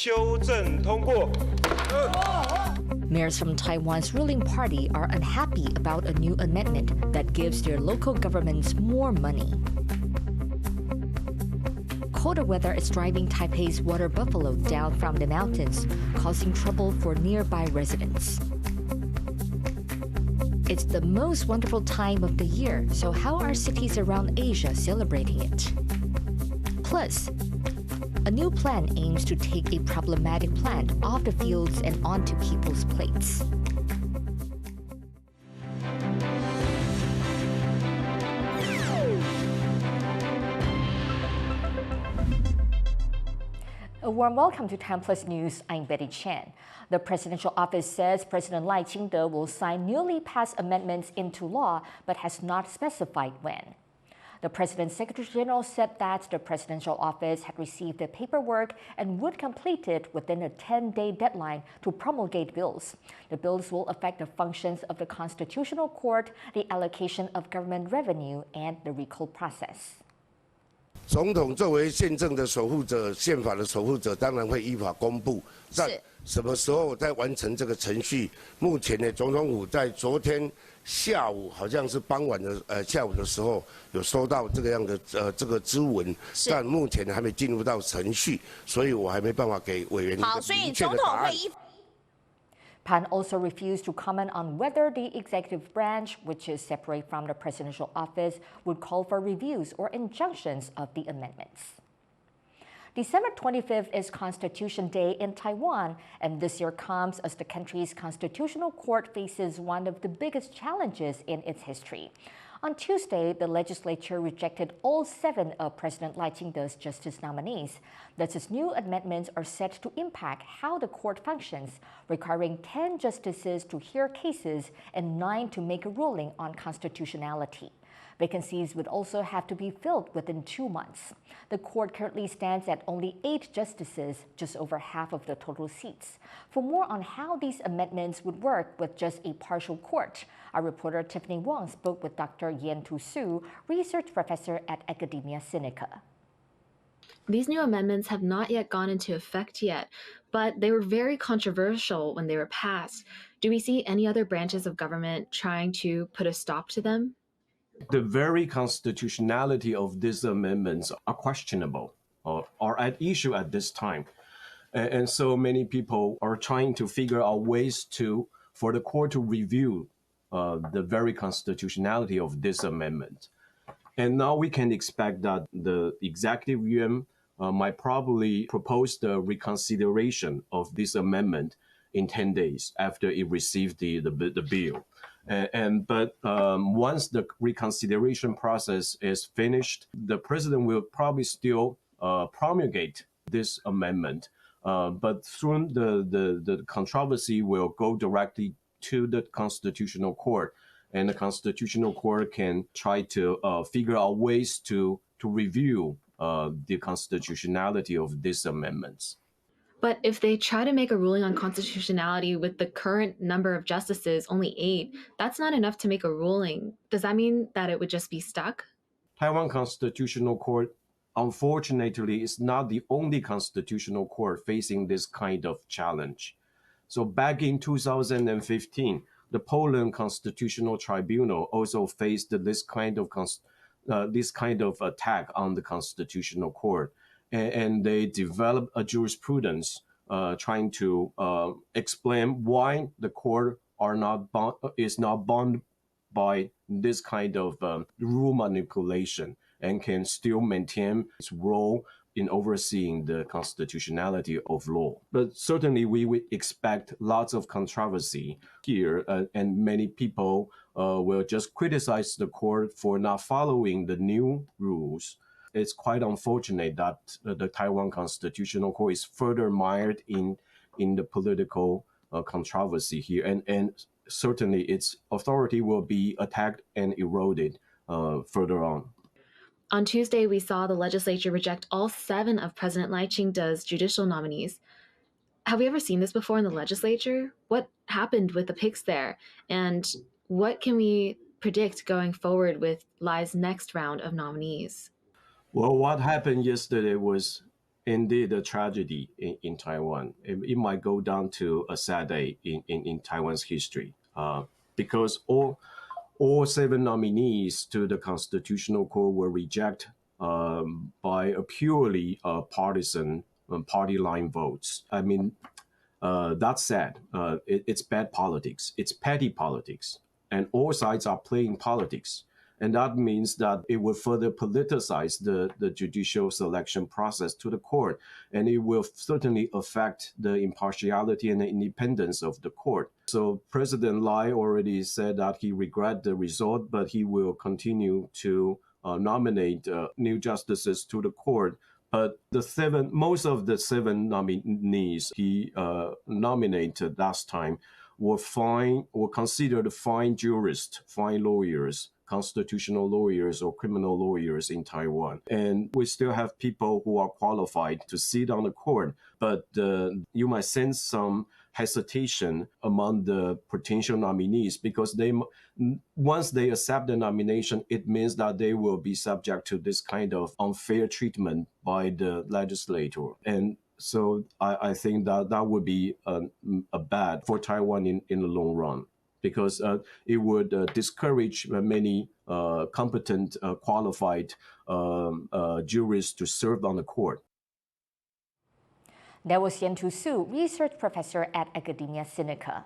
修正通过。Mayors from Taiwan's ruling party are unhappy about a new amendment that gives their local governments more money. Colder weather is driving Taipei's water buffalo down from the mountains, causing trouble for nearby residents. It's the most wonderful time of the year, so how are cities around Asia celebrating it? Plus, a new plan aims to take a problematic plant off the fields and onto people's plates. A warm welcome to TaiwanPlus News. I'm Betty Chen. The presidential office says President Lai Ching-te will sign newly passed amendments into law, but has not specified when. The President's Secretary General said that the presidential office had received the paperwork and would complete it within a 10-day deadline to promulgate bills. The bills will affect the functions of the Constitutional Court, the allocation of government revenue, and the recall process. 总统作为宪政的守护者、宪法的守护者，当然会依法公布。在什么时候在完成这个程序？目前呢，总统府在昨天下午，好像是傍晚的下午的时候，有收到这个样的这个支文，但目前还没进入到程序，所以我还没办法给委员一个明确的答案。 Pan also refused to comment on whether the executive branch, which is separate from the presidential office, would call for reviews or injunctions of the amendments. December 25th is Constitution Day in Taiwan, and this year comes as the country's constitutional court faces one of the biggest challenges in its history. On Tuesday, the legislature rejected all 7 of President Lai Ching-te's justice nominees. Thus, his new amendments are set to impact how the court functions, requiring 10 justices to hear cases and 9 to make a ruling on constitutionality. Vacancies would also have to be filled within 2 months. The court currently stands at only 8 justices, just over half of the total seats. For more on how these amendments would work with just a partial court, our reporter Tiffany Wong spoke with Dr. Yen Tu-Su, research professor at Academia Sinica. These new amendments have not yet gone into effect yet, but they were very controversial when they were passed. Do we see any other branches of government trying to put a stop to them? The very constitutionality of these amendments are questionable or are at issue at this time. And so many people are trying to figure out ways for the court to review the very constitutionality of this amendment. And now we can expect that the executive yuan might probably propose the reconsideration of this amendment in 10 days after it received the bill. But once the reconsideration process is finished, the president will probably still promulgate this amendment. But soon the controversy will go directly to the Constitutional Court, and the Constitutional Court can try to figure out ways to review the constitutionality of these amendments. But if they try to make a ruling on constitutionality with the current number of justices, only 8, that's not enough to make a ruling. Does that mean that it would just be stuck? Taiwan Constitutional Court, unfortunately, is not the only constitutional court facing this kind of challenge. So back in 2015, the Poland Constitutional Tribunal also faced this kind of attack on the Constitutional Court. And they developed a jurisprudence trying to explain why the court is not bound by this kind of rule manipulation and can still maintain its role in overseeing the constitutionality of law. But certainly we would expect lots of controversy here, and many people will just criticize the court for not following the new rules. It's quite unfortunate that the Taiwan Constitutional Court is further mired in the political controversy here, and certainly its authority will be attacked and eroded further on. On Tuesday, we saw the legislature reject all 7 of President Lai Ching-te's judicial nominees. Have we ever seen this before in the legislature? What happened with the picks there? And what can we predict going forward with Lai's next round of nominees? Well, what happened yesterday was indeed a tragedy in Taiwan. It might go down to a sad day in Taiwan's history, because all 7 nominees to the Constitutional Court were rejected by a purely partisan party line votes. I mean, that's sad. It's bad politics. It's petty politics. And all sides are playing politics. And that means that it will further politicize the judicial selection process to the court. And it will certainly affect the impartiality and the independence of the court. So President Lai already said that he regrets the result, but he will continue to nominate new justices to the court. But most of the 7 nominees he nominated last time were considered fine jurists, fine lawyers, constitutional lawyers or criminal lawyers in Taiwan. And we still have people who are qualified to sit on the court, but you might sense some hesitation among the potential nominees because once they accept the nomination, it means that they will be subject to this kind of unfair treatment by the legislator. And so I think that would be a bad for Taiwan in the long run, because it would discourage many competent, qualified jurists to serve on the court. That was Yen-Tu Su, research professor at Academia Sinica.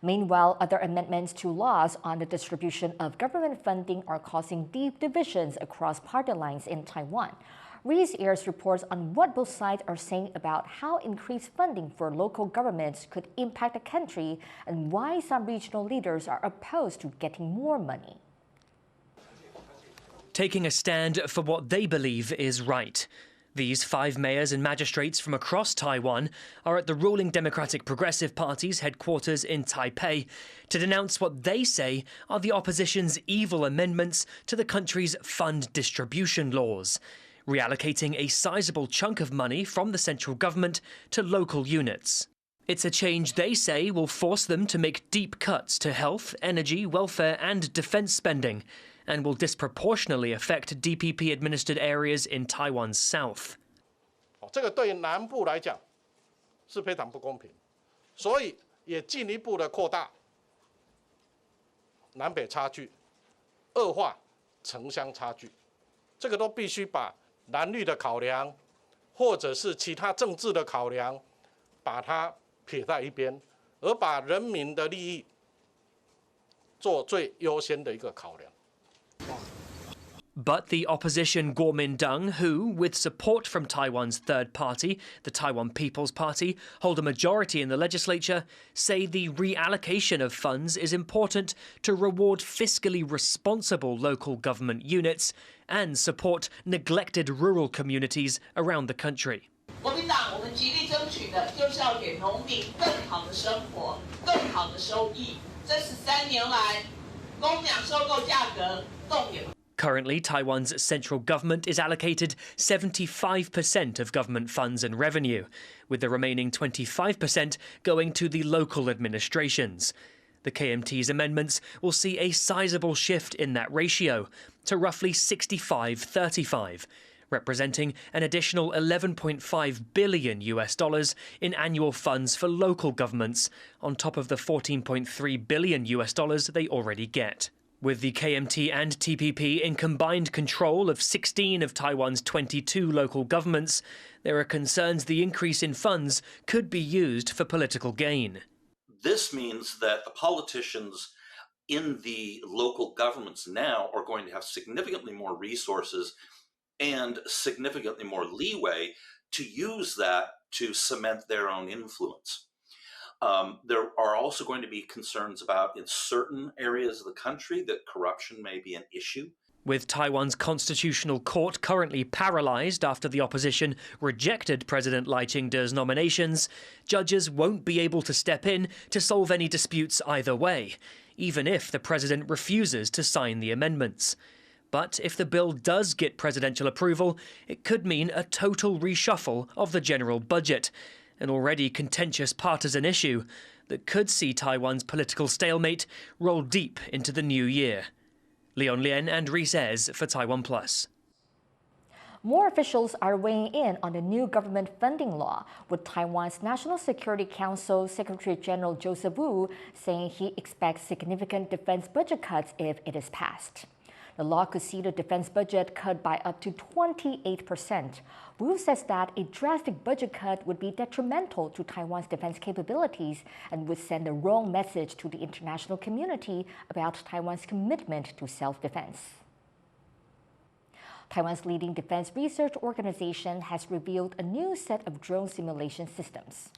Meanwhile, other amendments to laws on the distribution of government funding are causing deep divisions across party lines in Taiwan. Reese airs reports on what both sides are saying about how increased funding for local governments could impact the country and why some regional leaders are opposed to getting more money. Taking a stand for what they believe is right. These 5 mayors and magistrates from across Taiwan are at the ruling Democratic Progressive Party's headquarters in Taipei to denounce what they say are the opposition's evil amendments to the country's fund distribution laws, reallocating a sizable chunk of money from the central government to local units. It's a change they say will force them to make deep cuts to health, energy, welfare and defense spending, and will disproportionately affect DPP-administered areas in Taiwan's south. 这个对南部来讲是非常不公平，所以也进一步的扩大南北差距，恶化城乡差距。这个都必须把蓝绿的考量，或者是其他政治的考量，把它撇在一边，而把人民的利益做最优先的一个考量。 But the opposition Kuomintang, who, with support from Taiwan's third party, the Taiwan People's Party, hold a majority in the legislature, say the reallocation of funds is important to reward fiscally responsible local government units and support neglected rural communities around the country. 国民党我们极力争取的就是要给农民更好的生活、更好的收益。这13年来，公粮收购价格动摇。 Currently, Taiwan's central government is allocated 75% of government funds and revenue, with the remaining 25% going to the local administrations. The KMT's amendments will see a sizable shift in that ratio to roughly 65-35, representing an additional $11.5 billion in annual funds for local governments, on top of the $14.3 billion they already get. With the KMT and TPP in combined control of 16 of Taiwan's 22 local governments, there are concerns the increase in funds could be used for political gain. This means that the politicians in the local governments now are going to have significantly more resources and significantly more leeway to use that to cement their own influence. There are also going to be concerns about, in certain areas of the country, that corruption may be an issue. With Taiwan's constitutional court currently paralyzed after the opposition rejected President Lai Ching-te's nominations, judges won't be able to step in to solve any disputes either way, even if the president refuses to sign the amendments. But if the bill does get presidential approval, it could mean a total reshuffle of the general budget, an already contentious partisan issue that could see Taiwan's political stalemate roll deep into the new year. Leon Lien and Reese Ayres for TaiwanPlus. More officials are weighing in on the new government funding law, with Taiwan's National Security Council Secretary General Joseph Wu saying he expects significant defense budget cuts if it is passed. The law could see the defense budget cut by up to 28%. Wu says that a drastic budget cut would be detrimental to Taiwan's defense capabilities and would send the wrong message to the international community about Taiwan's commitment to self-defense. Taiwan's leading defense research organization has revealed a new set of drone simulation systems.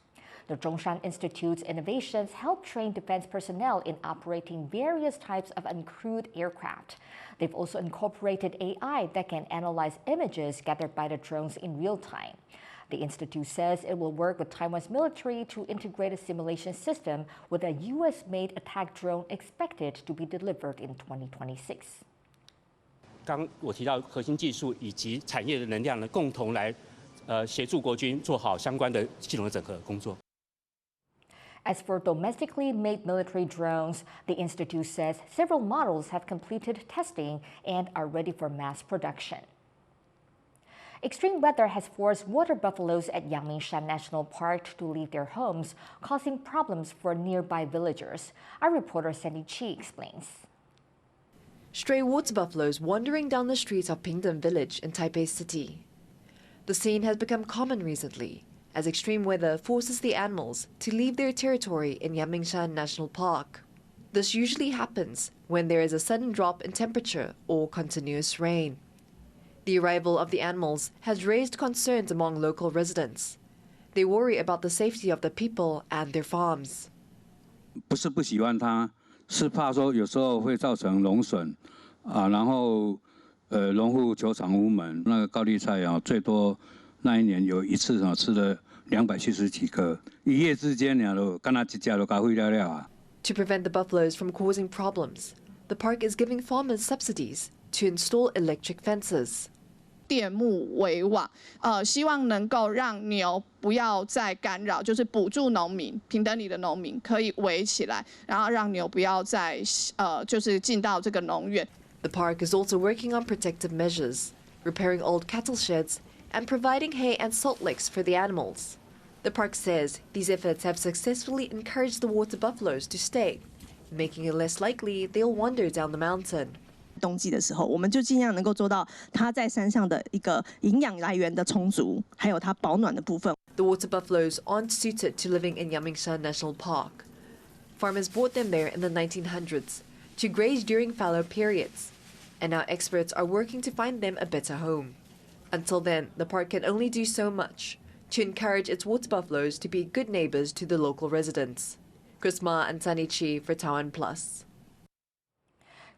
The Zhongshan Institute's innovations help train defense personnel in operating various types of uncrewed aircraft. They've also incorporated AI that can analyze images gathered by the drones in real time. The institute says it will work with Taiwan's military to integrate a simulation system with a U.S.-made attack drone expected to be delivered in 2026. 刚我提到核心技术以及产业的能量呢，共同来协助国军做好相关的系统的整合工作。 As for domestically made military drones, the institute says several models have completed testing and are ready for mass production. Extreme weather has forced water buffaloes at Yangmingshan National Park to leave their homes, causing problems for nearby villagers. Our reporter Sandy Chi explains. Stray water buffaloes wandering down the streets of Pingdeng Village in Taipei City. The scene has become common recently, as extreme weather forces the animals to leave their territory in Yangmingshan National Park. This usually happens when there is a sudden drop in temperature or continuous rain. The arrival of the animals has raised concerns among local residents. They worry about the safety of the people and their farms. 不是不喜欢它，是怕说有时候会造成农损啊，然后农户求偿无门。那个高丽菜啊，最多那一年有一次啊吃了270几颗，一夜之间呢，都干那一家都搞毁了了啊。To prevent the buffaloes from causing problems, the park is giving farmers subsidies to install electric fences. 电木围网，希望能够让牛不要再干扰，就是补助农民，平等里的农民可以围起来，然后让牛不要再就是进到这个农园。The park is also working on protective measures, repairing old cattle sheds, and providing hay and salt licks for the animals. The park says these efforts have successfully encouraged the water buffaloes to stay, making it less likely they'll wander down the mountain. 冬季的时候，我们就尽量能够做到它在山上的一个营养来源的充足，还有它保暖的部分。The water buffaloes aren't suited to living in Yangmingshan National Park. Farmers brought them there in the 1900s to graze during fallow periods, and now experts are working to find them a better home. Until then, the park can only do so much to encourage its water buffaloes to be good neighbors to the local residents. Chris Ma and Sunny Chi for TaiwanPlus.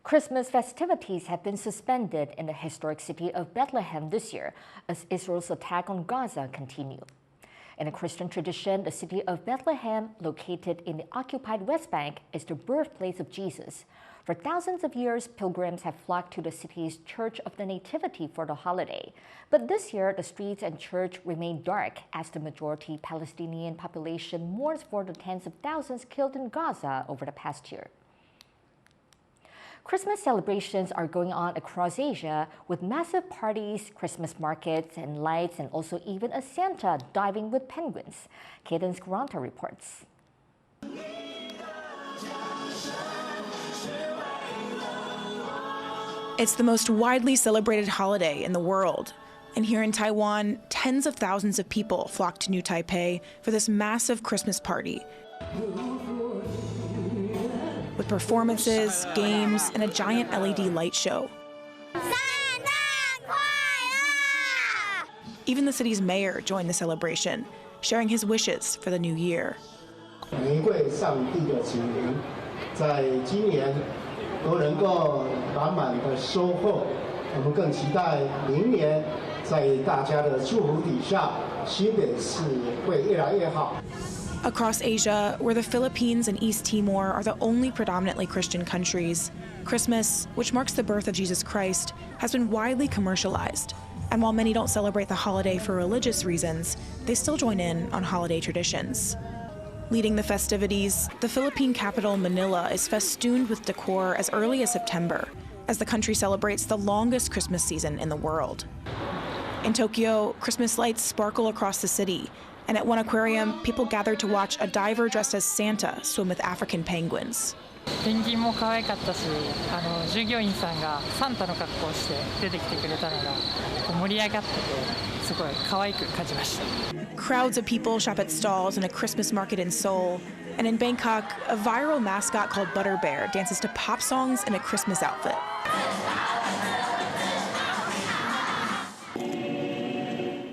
Christmas festivities have been suspended in the historic city of Bethlehem this year as Israel's attack on Gaza continues. In a Christian tradition, the city of Bethlehem, located in the occupied West Bank, is the birthplace of Jesus. For thousands of years, pilgrims have flocked to the city's Church of the Nativity for the holiday. But this year, the streets and church remain dark as the majority Palestinian population mourns for the tens of thousands killed in Gaza over the past year. Christmas celebrations are going on across Asia with massive parties, Christmas markets and lights, and also even a Santa diving with penguins. Cadence Granta reports. It's the most widely celebrated holiday in the world. And here in Taiwan, tens of thousands of people flock to New Taipei for this massive Christmas party, with performances, games, and a giant LED light show. Even the city's mayor joined the celebration, sharing his wishes for the new year. 玫瑰上帝的子民，在今年都能够满满的收获。我们更期待明年在大家的祝福底下，新北市会越来越好。 Across Asia, where the Philippines and East Timor are the only predominantly Christian countries, Christmas, which marks the birth of Jesus Christ, has been widely commercialized. And while many don't celebrate the holiday for religious reasons, they still join in on holiday traditions. Leading the festivities, the Philippine capital Manila is festooned with decor as early as September, as the country celebrates the longest Christmas season in the world. In Tokyo, Christmas lights sparkle across the city, and at one aquarium, people gathered to watch a diver dressed as Santa swim with African penguins. ペンギンも可愛かったし、従業員さんがサンタの格好をして出てきてくれたのが盛り上がってて、すごい可愛く感じました。Crowds of people shop at stalls in a Christmas market in Seoul. And in Bangkok, a viral mascot called Butter Bear dances to pop songs in a Christmas outfit.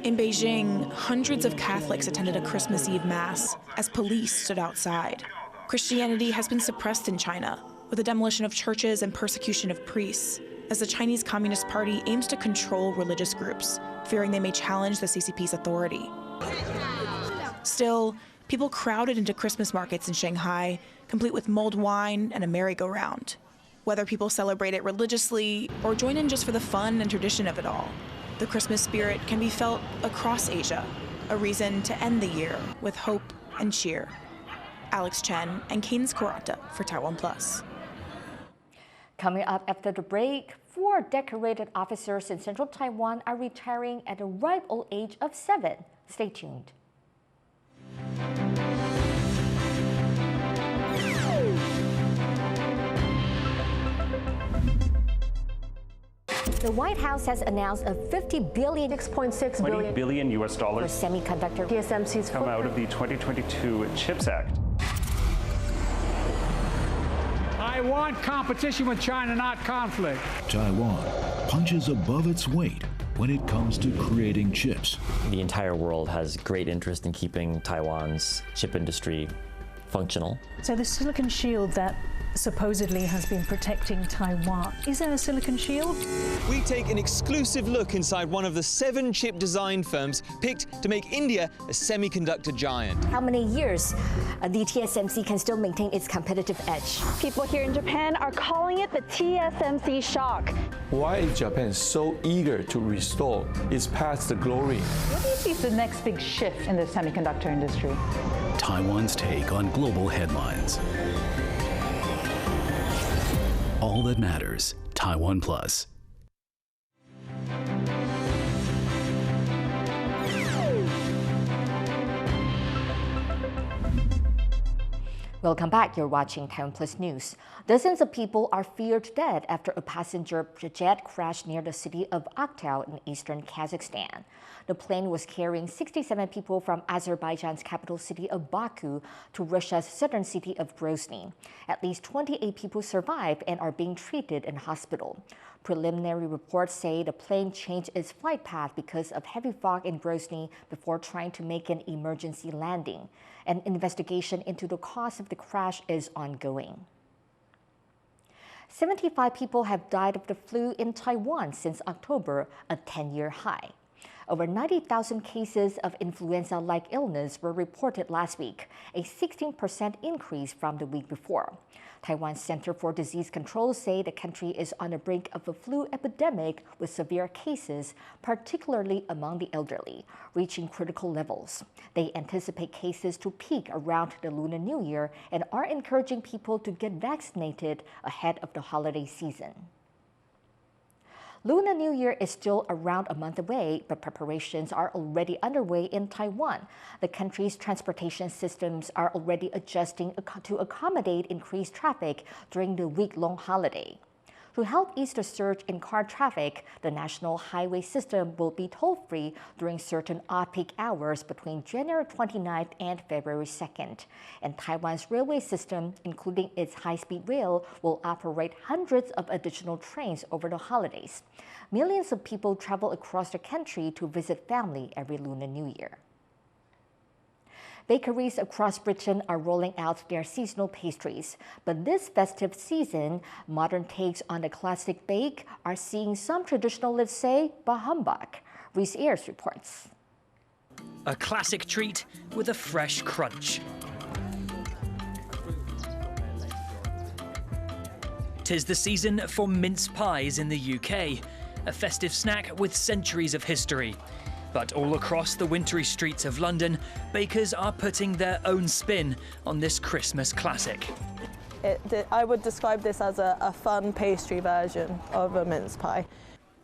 In Beijing, hundreds of Catholics attended a Christmas Eve Mass as police stood outside. Christianity has been suppressed in China, with the demolition of churches and persecution of priests, as the Chinese Communist Party aims to control religious groups, fearing they may challenge the CCP's authority. Still, people crowded into Christmas markets in Shanghai, complete with mulled wine and a merry-go-round. Whether people celebrate it religiously or join in just for the fun and tradition of it all, the Christmas spirit can be felt across Asia, a reason to end the year with hope and cheer. Alex Chen and Cadence Kurata for TaiwanPlus. Coming up after the break, 4 decorated officers in central Taiwan are retiring at a ripe old age of 7. Stay tuned. The White House has announced a $50 billion, $6.6 billion US dollars for semiconductor TSMC's come out of the 2022 CHIPS Act. I want competition with China, not conflict. Taiwan punches above its weight when it comes to creating chips. The entire world has great interest in keeping Taiwan's chip industry functional. So the silicon shield that supposedly has been protecting Taiwan, is there a silicon shield? We take an exclusive look inside one of the 7 chip design firms picked to make India a semiconductor giant. How many years the TSMC can still maintain its competitive edge? People here in Japan are calling it the TSMC shock. Why is Japan so eager to restore its past glory? What do you see as the next big shift in the semiconductor industry? Taiwan's take on global headlines. All that matters, TaiwanPlus. Welcome back. You're watching TaiwanPlus News. Dozens of people are feared dead after a passenger jet crashed near the city of Aktau in eastern Kazakhstan. The plane was carrying 67 people from Azerbaijan's capital city of Baku to Russia's southern city of Grozny. At least 28 people survived and are being treated in hospital. Preliminary reports say the plane changed its flight path because of heavy fog in Grozny before trying to make an emergency landing. An investigation into the cause of the crash is ongoing. 75 people have died of the flu in Taiwan since October, a 10-year high. Over 90,000 cases of influenza-like illness were reported last week, a 16% increase from the week before. Taiwan's Center for Disease Control say the country is on the brink of a flu epidemic with severe cases, particularly among the elderly, reaching critical levels. They anticipate cases to peak around the Lunar New Year and are encouraging people to get vaccinated ahead of the holiday season. Lunar New Year is still around a month away, but preparations are already underway in Taiwan. The country's transportation systems are already adjusting to accommodate increased traffic during the week-long holiday. To help ease the surge in car traffic, the national highway system will be toll-free during certain off-peak hours between January 29th and February 2nd. And Taiwan's railway system, including its high-speed rail, will operate hundreds of additional trains over the holidays. Millions of people travel across the country to visit family every Lunar New Year. Bakeries across Britain are rolling out their seasonal pastries. But this festive season, modern takes on the classic bake are seeing some traditionalists say bah humbug. Reese Ayers reports. A classic treat with a fresh crunch. 'Tis the season for mince pies in the UK, a festive snack with centuries of history. But all across the wintry streets of London, bakers are putting their own spin on this Christmas classic. I would describe this as a fun pastry version of a mince pie.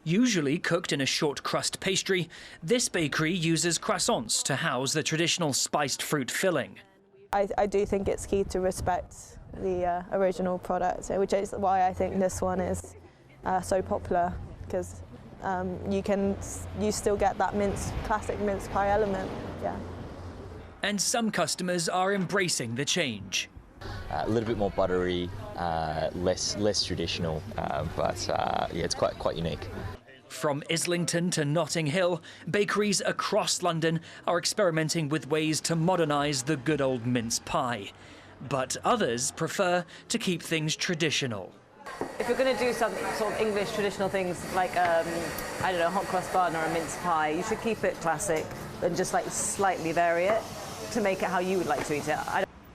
Usually cooked in a short crust pastry, this bakery uses croissants to house the traditional spiced fruit filling. I do think it's key to respect the original product, which is why I think this one is so popular, because you still get that classic mince pie element. Yeah. And some customers are embracing the change. A little bit more buttery, less traditional, but yeah, it's quite unique. From Islington to Notting Hill, bakeries across London are experimenting with ways to modernise the good old mince pie. But others prefer to keep things traditional. If you're going to do some sort of English traditional things like, I don't know, hot cross bun or a mince pie, you should keep it classic and just like slightly vary it to make it how you would like to eat it.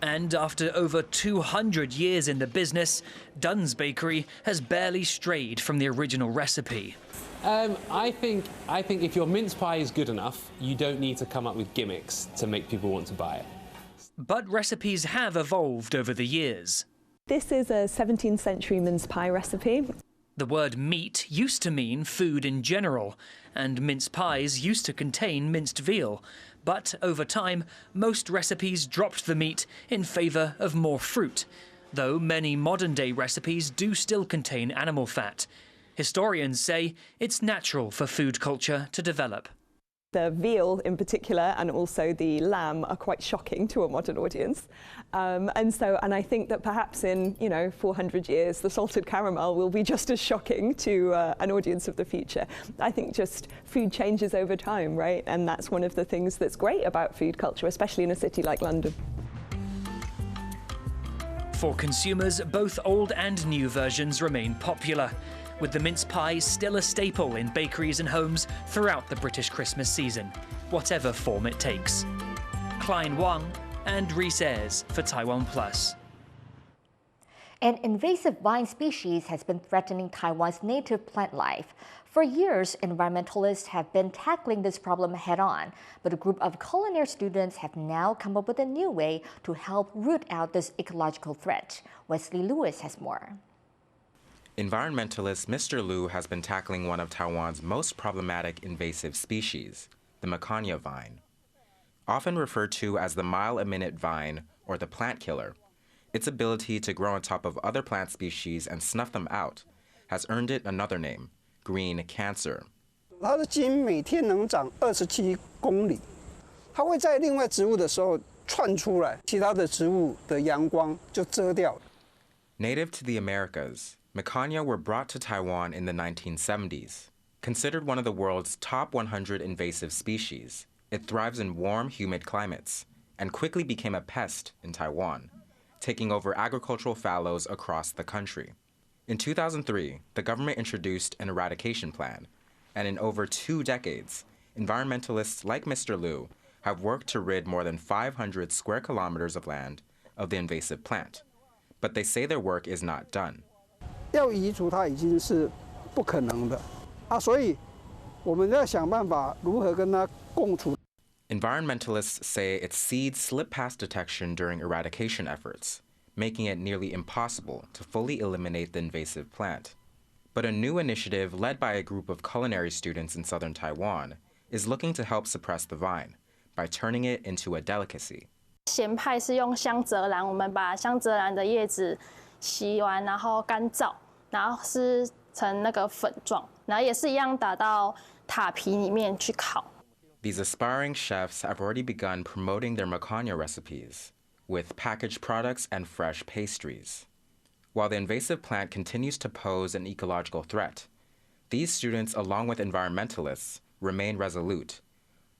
And after over 200 years in the business, Dunn's Bakery has barely strayed from the original recipe. I think if your mince pie is good enough, you don't need to come up with gimmicks to make people want to buy it. But recipes have evolved over the years. This is a 17th century mince pie recipe. The word meat used to mean food in general, and mince pies used to contain minced veal. But over time, most recipes dropped the meat in favour of more fruit, though many modern-day recipes do still contain animal fat. Historians say it's natural for food culture to develop. The veal in particular and also the lamb are quite shocking to a modern audience. And I think that perhaps in 400 years the salted caramel will be just as shocking to an audience of the future. I think just food changes over time, right? And that's one of the things that's great about food culture, especially in a city like London. For consumers, both old and new versions remain popular, with the mince pie still a staple in bakeries and homes throughout the British Christmas season, whatever form it takes. Klein Wang and Rhys Ayres for TaiwanPlus. An invasive vine species has been threatening Taiwan's native plant life. For years, environmentalists have been tackling this problem head-on, but a group of culinary students have now come up with a new way to help root out this ecological threat. Wesley Lewis has more. Environmentalist Mr. Liu has been tackling one of Taiwan's most problematic invasive species, the macania vine. Often referred to as the mile-a-minute vine or the plant killer, its ability to grow on top of other plant species and snuff them out has earned it another name, green cancer. 它的茎每天能长27公里，它会在另外植物的时候窜出来，其他的植物的阳光就遮掉了。 Native to the Americas, macania were brought to Taiwan in the 1970s. Considered one of the world's top 100 invasive species, it thrives in warm, humid climates and quickly became a pest in Taiwan, taking over agricultural fallows across the country. In 2003, the government introduced an eradication plan, and in over 2 decades, environmentalists like Mr. Liu have worked to rid more than 500 square kilometers of land of the invasive plant. But they say their work is not done. 要移除它已经是不可能的啊，所以我们要想办法如何跟它共处。 Environmentalists say its seeds slip past detection during eradication efforts, making it nearly impossible to fully eliminate the invasive plant. But a new initiative led by a group of culinary students in southern Taiwan is looking to help suppress the vine by turning it into a delicacy. 咸派是用香泽兰，我们把香泽兰的叶子洗完，然后干燥，然后撕成那个粉状，然后也是一样打到塔皮里面去烤。 These aspiring chefs have already begun promoting their macania recipes with packaged products and fresh pastries. While the invasive plant continues to pose an ecological threat, these students, along with environmentalists, remain resolute,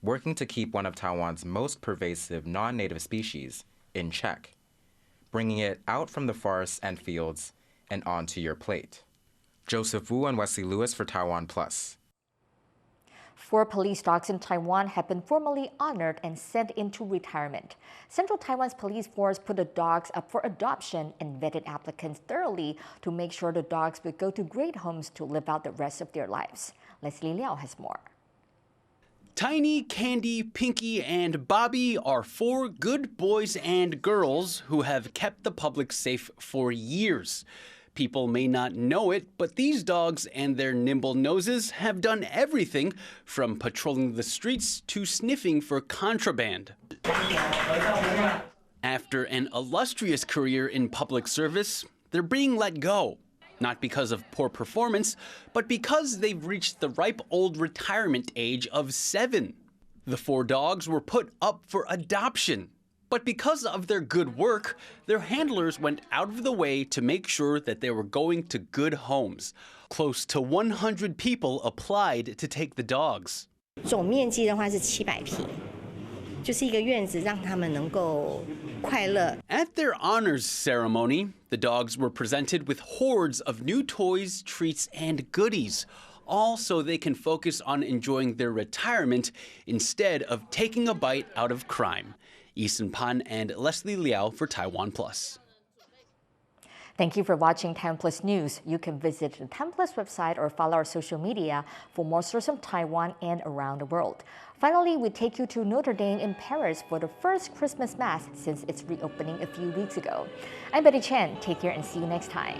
working to keep one of Taiwan's most pervasive non-native species in check, bringing it out from the forests and fields and onto your plate. Joseph Wu and Wesley Lewis for TaiwanPlus. 4 police dogs in Taiwan have been formally honored and sent into retirement. Central Taiwan's police force put the dogs up for adoption and vetted applicants thoroughly to make sure the dogs would go to great homes to live out the rest of their lives. Leslie Liao has more. Tiny, Candy, Pinky, and Bobby are 4 good boys and girls who have kept the public safe for years. People may not know it, but these dogs and their nimble noses have done everything from patrolling the streets to sniffing for contraband. After an illustrious career in public service, they're being let go. Not because of poor performance, but because they've reached the ripe old retirement age of 7. The 4 dogs were put up for adoption. But because of their good work, their handlers went out of the way to make sure that they were going to good homes. Close to 100 people applied to take the dogs. 总面积的话是700平，就是一个院子，让他们能够快乐。 At their honors ceremony, the dogs were presented with hordes of new toys, treats, and goodies, all so they can focus on enjoying their retirement instead of taking a bite out of crime. Eason Pan and Leslie Liao for TaiwanPlus. Thank you for watching TaiwanPlus News. You can visit the TaiwanPlus website or follow our social media for more stories from Taiwan and around the world. Finally, we take you to Notre Dame in Paris for the first Christmas Mass since its reopening a few weeks ago. I'm Betty Chen. Take care and see you next time.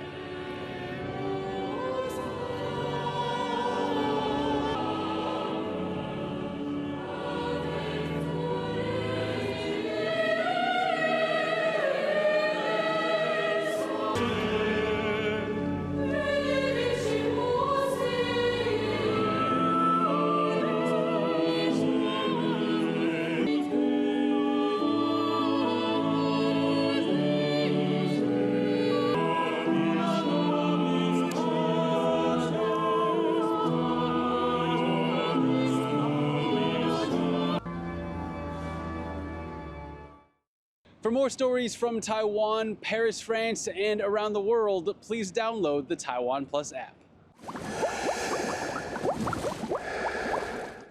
For more stories from Taiwan, Paris, France, and around the world, please download the TaiwanPlus app.